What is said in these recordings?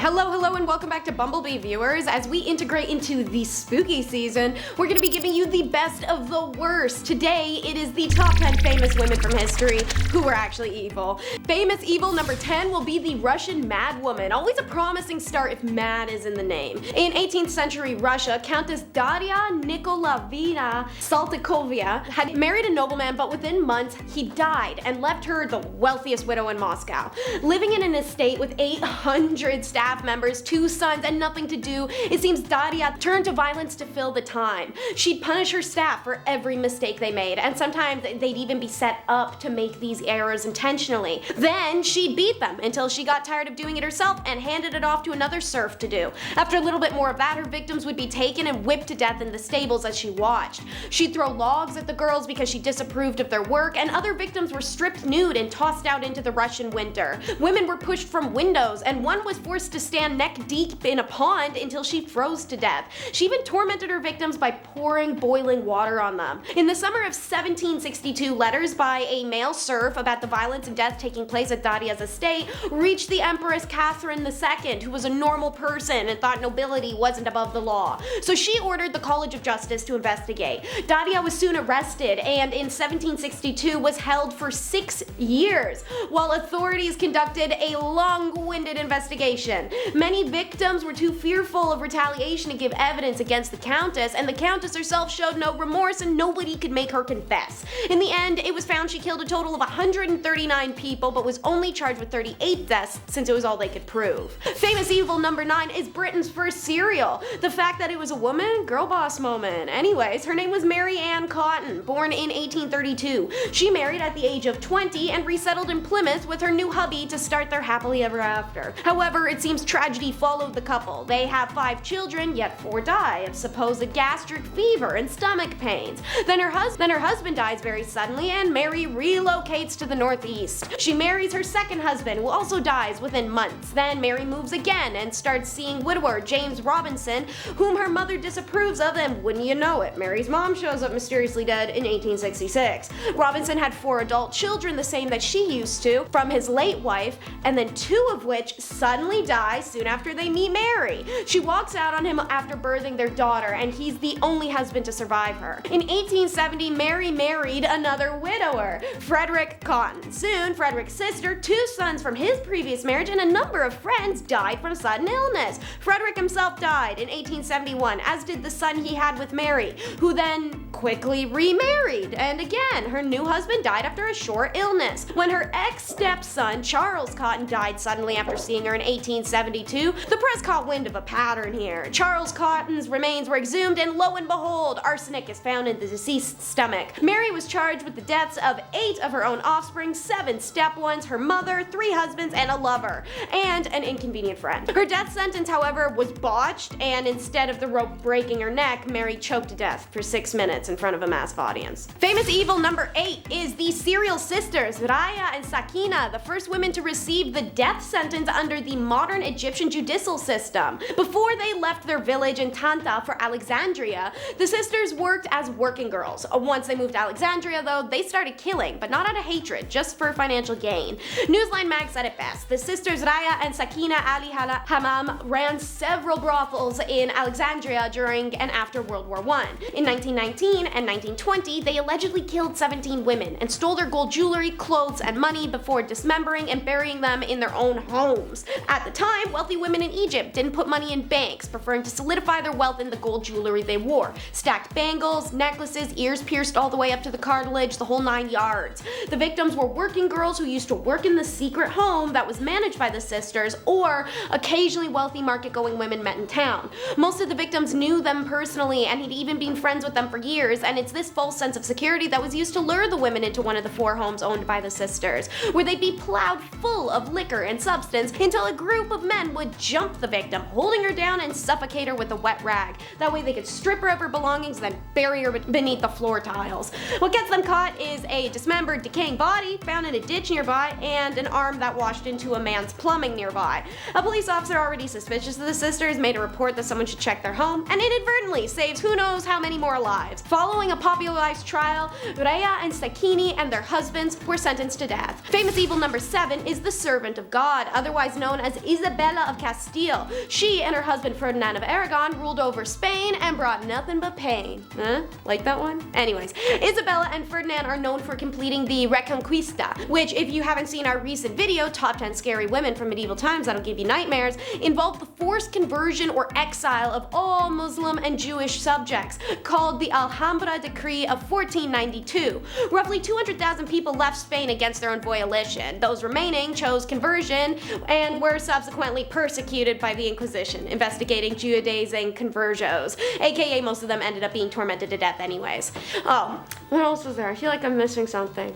Hello, and welcome back to Bumblebee, viewers. As we integrate into the spooky season, we're going to be giving you the best of the worst. Today, it is the top 10 famous women from history who were actually evil. Famous evil number 10 will be the Russian Madwoman. Always a promising start if mad is in the name. In 18th century Russia, Countess Daria Nikolaevna Saltykova had married a nobleman, but within months, he died and left her the wealthiest widow in Moscow. Living in an estate with 800 staff members, 2 sons, and nothing to do, it seems Daria turned to violence to fill the time. She'd punish her staff for every mistake they made, and sometimes they'd even be set up to make these errors intentionally. Then she'd beat them until she got tired of doing it herself and handed it off to another serf to do. After a little bit more of that, her victims would be taken and whipped to death in the stables as she watched. She'd throw logs at the girls because she disapproved of their work, and other victims were stripped nude and tossed out into the Russian winter. Women were pushed from windows, and one was forced to stand neck deep in a pond until she froze to death. She even tormented her victims by pouring boiling water on them. In the summer of 1762, letters by a male serf about the violence and death taking place at Daria's estate reached the Empress Catherine II, who was a normal person and thought nobility wasn't above the law. So she ordered the College of Justice to investigate. Daria was soon arrested and in 1762 was held for 6 years, while authorities conducted a long-winded investigation. Many victims were too fearful of retaliation to give evidence against the Countess, and the Countess herself showed no remorse and nobody could make her confess. In the end, it was found she killed a total of 139 people, but was only charged with 38 deaths since it was all they could prove. Famous evil number 9 is Britain's first serial. The fact that it was a woman? Girl boss moment. Anyways, her name was Mary Ann Cotton, born in 1832. She married at the age of 20 and resettled in Plymouth with her new hubby to start their happily ever after. However, it seems tragedy followed the couple. They have 5 children, yet 4 die of supposed gastric fever and stomach pains. Then her husband dies very suddenly, and Mary relocates to the Northeast. She marries her second husband, who also dies within months. Then Mary moves again and starts seeing widower James Robinson, whom her mother disapproves of, and wouldn't you know it, Mary's mom shows up mysteriously dead in 1866. Robinson had 4 adult children, the same that she used to, from his late wife, and then 2 of which suddenly die soon after they meet Mary. She walks out on him after birthing their daughter, and he's the only husband to survive her. In 1870, Mary married another widower, Frederick Cotton. Soon, Frederick's sister, 2 sons from his previous marriage, and a number of friends died from sudden illness. Frederick himself died in 1871, as did the son he had with Mary, who then quickly remarried. And again, her new husband died after a short illness. When her ex-stepson, Charles Cotton, died suddenly after seeing her in 1872, the press caught wind of a pattern here. Charles Cotton's remains were exhumed, and lo and behold, arsenic is found in the deceased's stomach. Mary was charged with the deaths of 8 of her own offspring, 7 step-ones, her mother, 3 husbands, and a lover, and an inconvenient friend. Her death sentence, however, was botched, and instead of the rope breaking her neck, Mary choked to death for 6 minutes in front of a mass audience. Famous evil number 8 is the serial sisters, Raya and Sakina, the first women to receive the death sentence under the modern Egyptian judicial system. Before they left their village in Tanta for Alexandria, the sisters worked as working girls. Once they moved to Alexandria, though, they started killing, but not out of hatred, just for financial gain. Newsline Mag said it best. The sisters Raya and Sakina Ali Hammam ran several brothels in Alexandria during and after World War I. In 1919 and 1920, they allegedly killed 17 women and stole their gold jewelry, clothes, and money before dismembering and burying them in their own homes. At the time, wealthy women in Egypt didn't put money in banks, preferring to solidify their wealth in the gold jewelry they wore. Stacked bangles, necklaces, ears pierced all the way up to the cartilage, the whole 9 yards. The victims were working girls who used to work in the secret home that was managed by the sisters, or occasionally wealthy market-going women met in town. Most of the victims knew them personally and had even been friends with them for years, and it's this false sense of security that was used to lure the women into one of the 4 homes owned by the sisters, where they'd be plowed full of liquor and substance until a group of men would jump the victim, holding her down and suffocate her with a wet rag. That way they could strip her of her belongings, then bury her beneath the floor tiles. What gets them caught is a dismembered, decaying body found in a ditch nearby, and an arm that washed into a man's plumbing nearby. A police officer already suspicious of the sisters made a report that someone should check their home, and inadvertently saves who knows how many more lives. Following a popularized trial, Raya and Sakini and their husbands were sentenced to death. Famous evil number 7 is the servant of God, otherwise known as Isabel Isabella of Castile. She and her husband Ferdinand of Aragon ruled over Spain and brought nothing but pain. Huh? Like that one? Anyways, Isabella and Ferdinand are known for completing the Reconquista, which, if you haven't seen our recent video, Top 10 Scary Women from Medieval Times That'll Give You Nightmares, involved the forced conversion or exile of all Muslim and Jewish subjects, called the Alhambra Decree of 1492. Roughly 200,000 people left Spain against their own volition. Those remaining chose conversion and were subsequently persecuted by the Inquisition, investigating Judaizing conversos, aka most of them ended up being tormented to death anyways. Oh, what else was there? I feel like I'm missing something.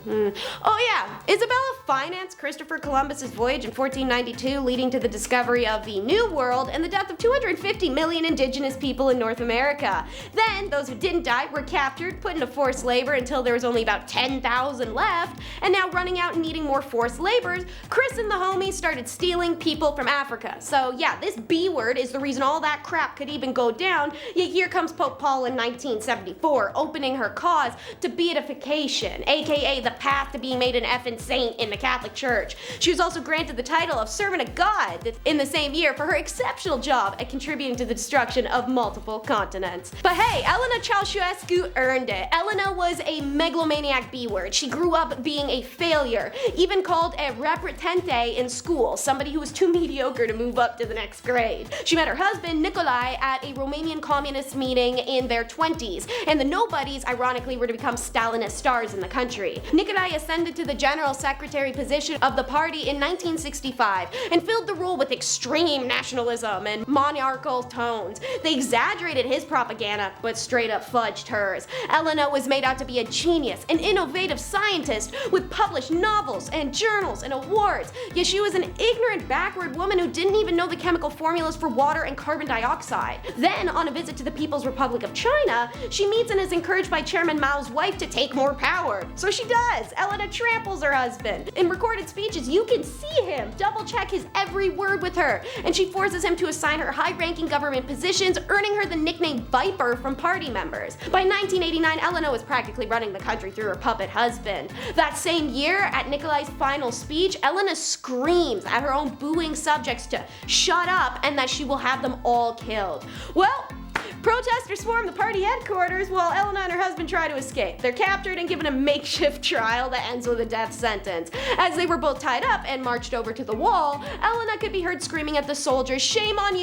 Oh yeah, Isabella financed Christopher Columbus's voyage in 1492, leading to the discovery of the New World and the death of 250 million indigenous people in North America. Then, those who didn't die were captured, put into forced labor until there was only about 10,000 left, and now running out and needing more forced laborers, Chris and the homies started stealing people from Africa. So yeah, this B word is the reason all that crap could even go down, yet here comes Pope Paul in 1974, opening her cause to beatification, aka the path to being made an effing saint in the Catholic Church. She was also granted the title of Servant of God in the same year for her exceptional job at contributing to the destruction of multiple continents. But hey, Elena Ceausescu earned it. Elena was a megalomaniac B-word. She grew up being a failure, even called a repetente in school, somebody who was too mediocre to move up to the next grade. She met her husband, Nicolae, at a Romanian communist meeting in their 20s, and the nobodies, ironically, were to become Stalinist stars in the country. Nicolae ascended to the general secretary position of the party in 1965 and filled the role with extreme nationalism and monarchical tones. They exaggerated his propaganda, but straight up fudged hers. Elena was made out to be a genius, an innovative scientist with published novels and journals and awards, yet she was an ignorant, backward woman who didn't even know the chemical formulas for water and carbon dioxide. Then, on a visit to the People's Republic of China, she meets and is encouraged by Chairman Mao's wife to take more power. So she does. Elena tramples her husband. In recorded speeches, you can see him double check his every word with her, and she forces him to assign her high-ranking government positions, earning her the nickname Viper from party members. By 1989, Elena was practically running the country through her puppet husband. That same year, at Nicolae's final speech, Elena screams at her own booing subjects to shut up and that she will have them all killed. Well, protesters swarm the party headquarters while Elena and her husband try to escape. They're captured and given a makeshift trial that ends with a death sentence. As they were both tied up and marched over to the wall, Elena could be heard screaming at the soldiers, shame on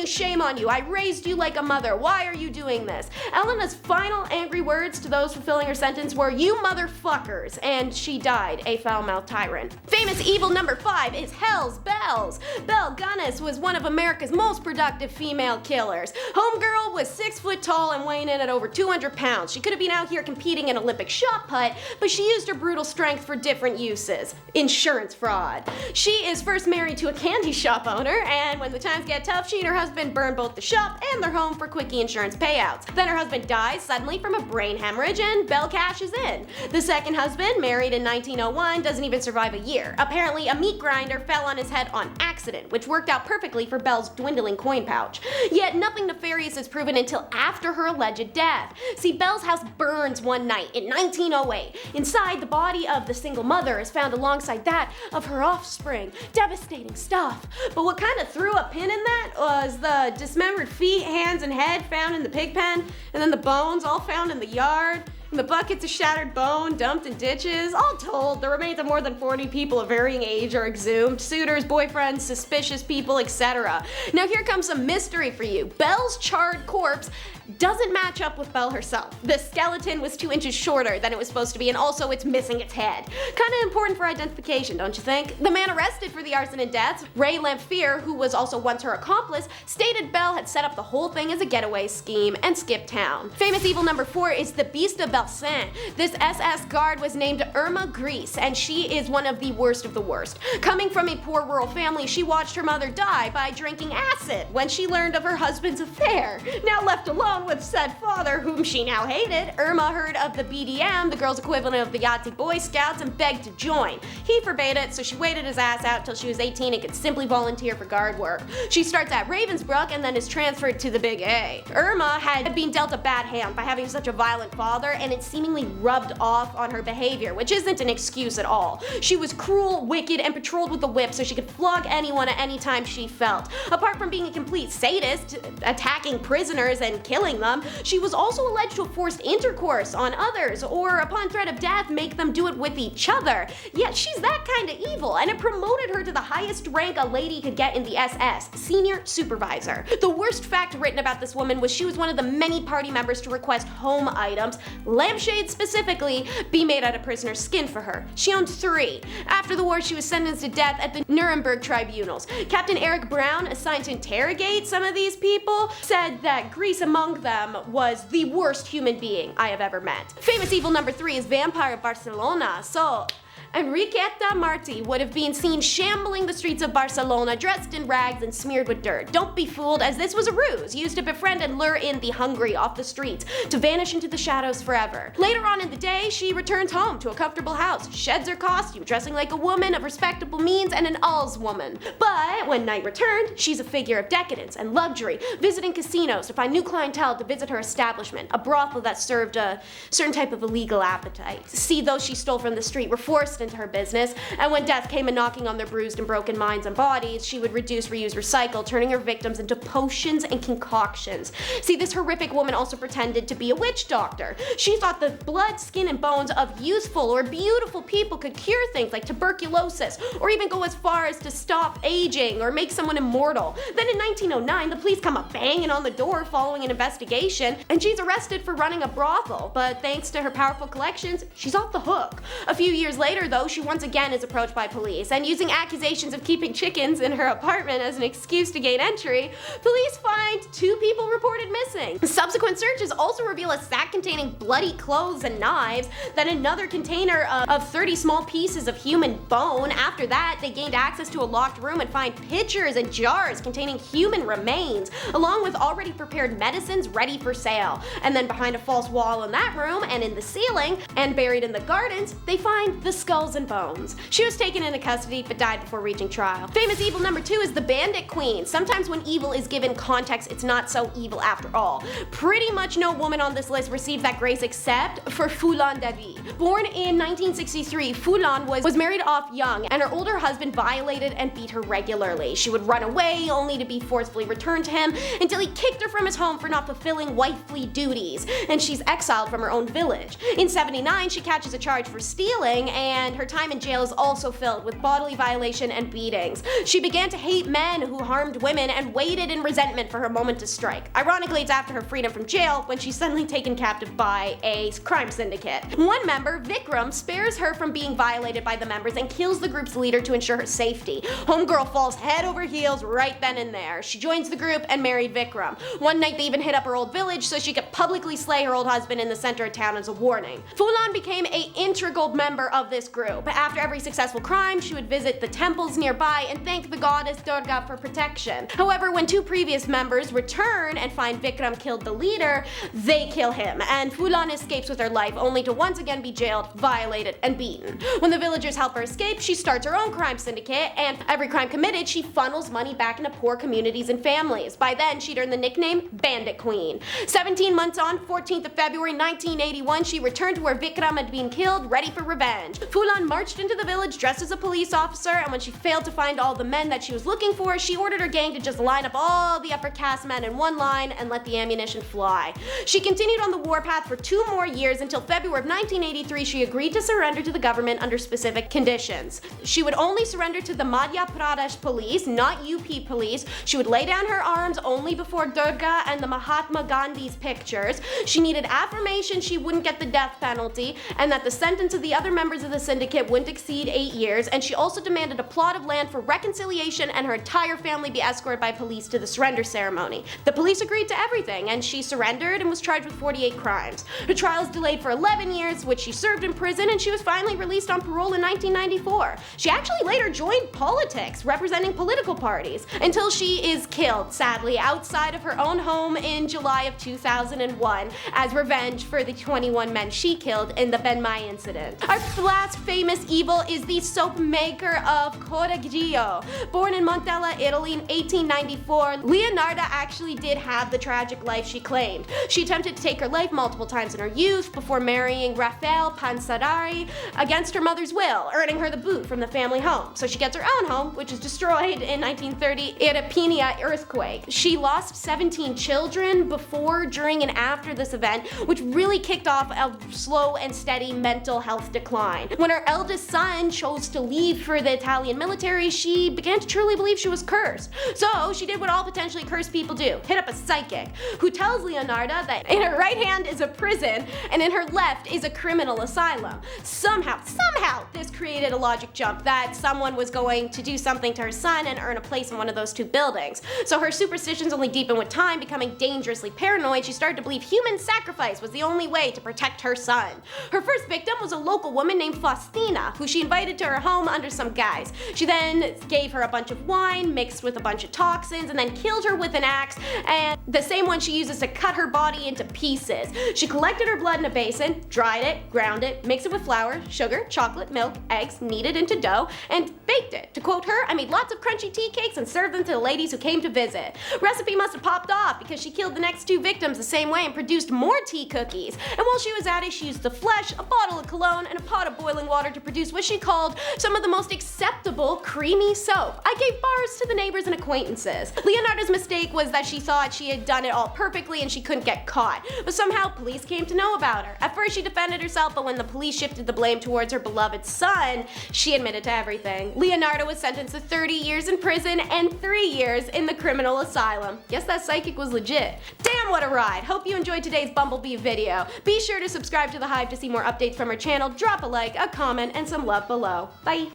you, I raised you like a mother, why are you doing this? Elena's final angry words to those fulfilling her sentence were, you motherfuckers, and she died a foul-mouthed tyrant. Famous evil number 5 is Hell's Bells. Belle Gunness was one of America's most productive female killers. Homegirl was 6 foot tall and weighing in at over 200 pounds. She could have been out here competing in Olympic shot put, but she used her brutal strength for different uses. Insurance fraud. She is first married to a candy shop owner, and when the times get tough, she and her husband burn both the shop and their home for quickie insurance payouts. Then her husband dies suddenly from a brain hemorrhage, and Belle cashes in. The second husband, married in 1901, doesn't even survive a year. Apparently, a meat grinder fell on his head on accident, which worked out perfectly for Belle's dwindling coin pouch. Yet nothing nefarious is proven until after her alleged death. See, Belle's house burns one night in 1908. Inside, the body of the single mother is found alongside that of her offspring. Devastating stuff. But what kind of threw a pin in that was the dismembered feet, hands, and head found in the pig pen, and then the bones all found in the yard. And the buckets of shattered bone dumped in ditches. All told, the remains of more than 40 people of varying age are exhumed. Suitors, boyfriends, suspicious people, etc. Now here comes some mystery for you. Belle's charred corpse doesn't match up with Belle herself. The skeleton was 2 inches shorter than it was supposed to be, and also it's missing its head. Kinda important for identification, don't you think? The man arrested for the arson and deaths, Ray Lamphere, who was also once her accomplice, stated Belle had set up the whole thing as a getaway scheme and skipped town. Famous evil number 4 is the Beast of Belsin. This SS guard was named Irma Grease, and she is one of the worst of the worst. Coming from a poor rural family, she watched her mother die by drinking acid when she learned of her husband's affair. Now left alone with said father, whom she now hated, Irma heard of the BDM, the girls' equivalent of the Yahtzee Boy Scouts, and begged to join. He forbade it, so she waited his ass out till she was 18 and could simply volunteer for guard work. She starts at Ravensbrück and then is transferred to the Big A. Irma had been dealt a bad hand by having such a violent father and and it seemingly rubbed off on her behavior, which isn't an excuse at all. She was cruel, wicked, and patrolled with a whip so she could flog anyone at any time she felt. Apart from being a complete sadist, attacking prisoners and killing them, she was also alleged to have forced intercourse on others, or upon threat of death, make them do it with each other. Yet she's that kind of evil, and it promoted her to the highest rank a lady could get in the SS, senior supervisor. The worst fact written about this woman was she was one of the many party members to request home items, lampshades specifically, be made out of prisoner's skin for her. She owned 3. After the war, she was sentenced to death at the Nuremberg tribunals. Captain Eric Brown, assigned to interrogate some of these people, said that Greece among them was the worst human being I have ever met. Famous evil number 3 is Vampire of Barcelona. So, Enriqueta Martí would have been seen shambling the streets of Barcelona, dressed in rags and smeared with dirt. Don't be fooled, as this was a ruse used to befriend and lure in the hungry off the streets, to vanish into the shadows forever. Later on in the day, she returns home to a comfortable house, sheds her costume, dressing like a woman of respectable means and an alls woman. But when night returned, she's a figure of decadence and luxury, visiting casinos to find new clientele to visit her establishment, a brothel that served a certain type of illegal appetite. See, those she stole from the street were forced into her business, and when death came a knocking on their bruised and broken minds and bodies, she would reduce, reuse, recycle, turning her victims into potions and concoctions. See, this horrific woman also pretended to be a witch doctor. She thought the blood, skin, and bones of useful or beautiful people could cure things like tuberculosis, or even go as far as to stop aging or make someone immortal. Then in 1909, the police come up banging on the door following an investigation, and she's arrested for running a brothel, but thanks to her powerful collections, she's off the hook. A few years later, though, she once again is approached by police, and using accusations of keeping chickens in her apartment as an excuse to gain entry, police find 2 people reported missing. Subsequent searches also reveal a sack containing bloody clothes and knives, then another container of 30 small pieces of human bone. After that, they gained access to a locked room and find pitchers and jars containing human remains, along with already prepared medicines ready for sale. And then behind a false wall in that room and in the ceiling, and buried in the gardens, they find the skulls and bones. She was taken into custody but died before reaching trial. Famous evil number 2 is the Bandit Queen. Sometimes when evil is given context, it's not so evil after all. Pretty much no woman on this list received that grace except for Foulon David. Born in 1963, Foulon was married off young, and her older husband violated and beat her regularly. She would run away only to be forcefully returned to him until he kicked her from his home for not fulfilling wifely duties, and she's exiled from her own village. In 79, she catches a charge for stealing, and her time in jail is also filled with bodily violation and beatings. She began to hate men who harmed women and waited in resentment for her moment to strike. Ironically, it's after her freedom from jail when she's suddenly taken captive by a crime syndicate. One member, Vikram, spares her from being violated by the members and kills the group's leader to ensure her safety. Homegirl falls head over heels right then and there. She joins the group and married Vikram. One night they even hit up her old village so she could publicly slay her old husband in the center of town as a warning. Foulon became an integral member of this group. After every successful crime, she would visit the temples nearby and thank the goddess Durga for protection. However, when 2 previous members return and find Vikram killed the leader, they kill him, and Foulon escapes with her life only to once again be jailed, violated, and beaten. When the villagers help her escape, she starts her own crime syndicate, and every crime committed, she funnels money back into poor communities and families. By then, she'd earned the nickname Bandit Queen. 17 months on, 14th of February 1981, she returned to where Vikram had been killed, ready for revenge. Foulon marched into the village dressed as a police officer, and when she failed to find all the men that she was looking for, she ordered her gang to just line up all the upper caste men in one line and let the ammunition fly. She continued on the warpath for 2 more years until February of 1983 she agreed to surrender to the government under specific conditions. She would only surrender to the Madhya Pradesh police, not UP police. She would lay down her arms only before Durga and the Mahatma Gandhi's pictures. She needed affirmation she wouldn't get the death penalty, and that the sentence of the other members of the syndicate wouldn't exceed 8 years, and she also demanded a plot of land for reconciliation and her entire family be escorted by police to the surrender ceremony. The police agreed to everything, and she surrendered and was charged with 48 crimes. Her trial was delayed for 11 years, which she served in prison, and she was finally released on parole in 1994. She actually later joined politics, representing political parties, until she is killed, sadly, outside of her own home in July of 2001 as revenge for the 21 men she killed in the Ben Mai incident. Our last famous evil is the soap maker of Correggio. Born in Montella, Italy in 1894, Leonarda actually did have the tragic life she claimed. She attempted to take her life multiple times in her youth before marrying Raffaele Pansarari against her mother's will, earning her the boot from the family home. So she gets her own home, which is destroyed in 1930 in a Pina earthquake. She lost 17 children before, during, and after this event, which really kicked off a slow and steady mental health decline. When her eldest son chose to leave for the Italian military, she began to truly believe she was cursed. So she did what all potentially cursed people do: hit up a psychic, who tells Leonarda that in her right hand is a prison and in her left is a criminal asylum. Somehow, this created a logic jump that someone was going to do something to her son and earn a place in one of those two buildings. So her superstitions only deepened with time. Becoming dangerously paranoid, she started to believe human sacrifice was the only way to protect her son. Her first victim was a local woman named Faustina, who she invited to her home under some guise. She then gave her a bunch of wine mixed with a bunch of toxins and then killed her with an axe, and the same one she uses to cut her body into pieces. She collected her blood in a basin, dried it, ground it, mixed it with flour, sugar, chocolate, milk, eggs, kneaded into dough, and baked it. To quote her, "I made lots of crunchy tea cakes and served them to the ladies who came to visit." Recipe must have popped off because she killed the next two victims the same way and produced more tea cookies. And while she was at it, she used the flesh, a bottle of cologne, and a pot of boiling water to produce what she called some of the most acceptable creamy soap. I gave bars to the neighbors and acquaintances. Leonarda's mistake was that she thought she had done it all perfectly and she couldn't get caught. But somehow police came to know about her. At first she defended herself, but when the police shifted the blame towards her beloved son, she admitted to everything. Leonarda was sentenced to 30 years in prison and 3 years in the criminal asylum. Guess that psychic was legit. Damn, what a ride! Hope you enjoyed today's Bumblebee video. Be sure to subscribe to The Hive to see more updates from our channel. Drop a like, a comment, and some love below. Bye!